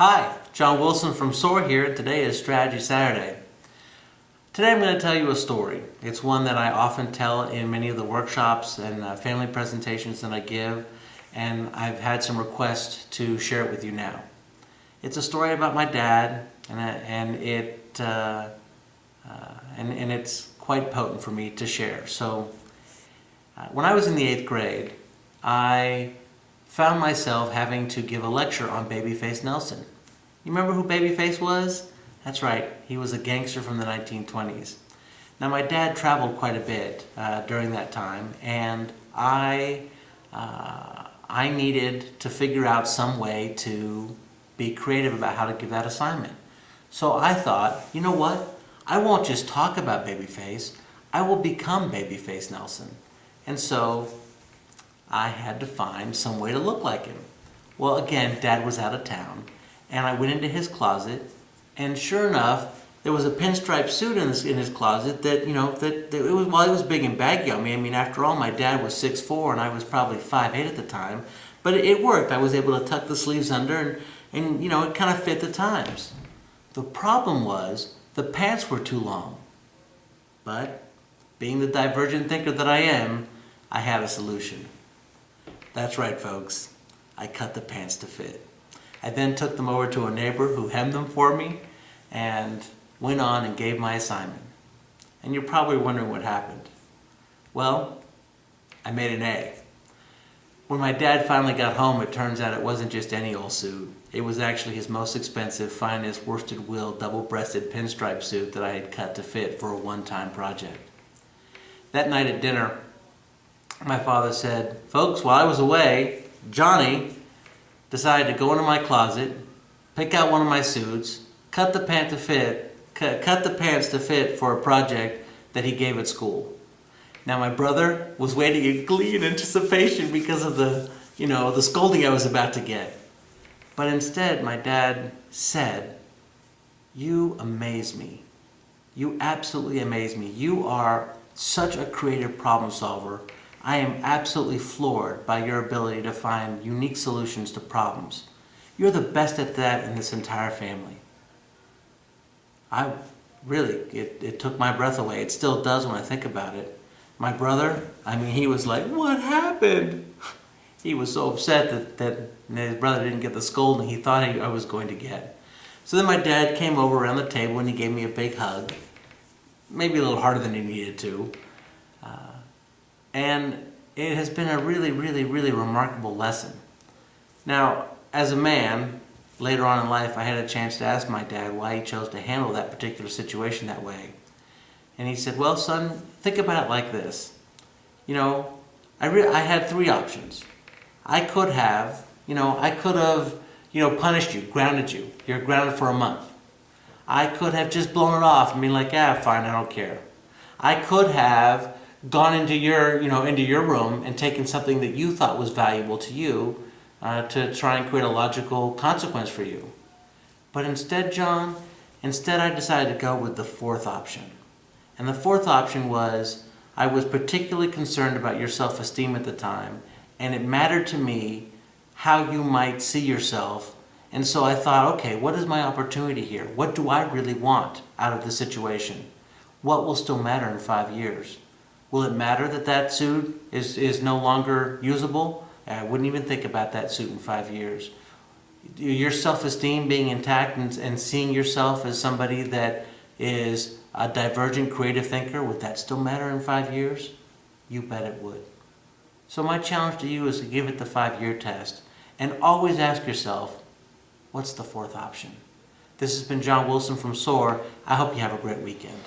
Hi, John Willson from SOAR here, and today is Strategy Saturday. Today I'm going to tell you a story. It's one that I often tell in many of the workshops and family presentations that I give, and I've had some requests to share it with you now. It's a story about my dad, and it's quite potent for me to share. So, when I was in the 8th grade, I found myself having to give a lecture on Babyface Nelson. You remember who Babyface was? That's right, he was a gangster from the 1920s. Now my dad traveled quite a bit during that time, and I needed to figure out some way to be creative about how to give that assignment. So I thought, you know what? I won't just talk about Babyface, I will become Babyface Nelson. And so I had to find some way to look like him. Well, again, Dad was out of town, and I went into his closet, and sure enough, there was a pinstripe suit in his closet that, it was big and baggy on me. I mean, after all, my dad was 6'4", and I was probably 5'8" at the time, but it worked. I was able to tuck the sleeves under, and it kind of fit the times. The problem was the pants were too long, but being the divergent thinker that I am, I had a solution. That's right, folks. I cut the pants to fit. I then took them over to a neighbor who hemmed them for me and went on and gave my assignment. And you're probably wondering what happened. Well, I made an A. When my dad finally got home, it turns out it wasn't just any old suit. It was actually his most expensive, finest, worsted wool, double-breasted pinstripe suit that I had cut to fit for a one-time project. That night at dinner, my father said, "Folks, while I was away, Johnny decided to go into my closet, pick out one of my suits, cut the pants to fit for a project that he gave at school." Now my brother was waiting in glee and anticipation because of the scolding I was about to get. But instead, my dad said, "You amaze me. You absolutely amaze me. You are such a creative problem solver. I am absolutely floored by your ability to find unique solutions to problems. You're the best at that in this entire family." It took my breath away. It still does when I think about it. My brother, he was like, "What happened?" He was so upset that his brother didn't get the scolding he thought I was going to get. So then my dad came over around the table and he gave me a big hug. Maybe a little harder than he needed to. And it has been a really, really, really remarkable lesson. Now, as a man, later on in life, I had a chance to ask my dad why he chose to handle that particular situation that way. And he said, "Well, son, think about it like this. I had three options. I could have punished you, grounded you. You're grounded for a month. I could have just blown it off and been like, fine, I don't care. I could have gone into your room and taken something that you thought was valuable to you to try and create a logical consequence for you. But instead, John, I decided to go with the fourth option. And the fourth option was I was particularly concerned about your self-esteem at the time, and it mattered to me how you might see yourself. And so I thought, okay, what is my opportunity here? What do I really want out of the situation? What will still matter in 5 years? Will it matter that suit is no longer usable? I wouldn't even think about that suit in 5 years. Your self-esteem being intact and seeing yourself as somebody that is a divergent creative thinker, would that still matter in 5 years? You bet it would. So my challenge to you is to give it the 5-year test and always ask yourself, what's the fourth option? This has been John Willson from SOAR. I hope you have a great weekend.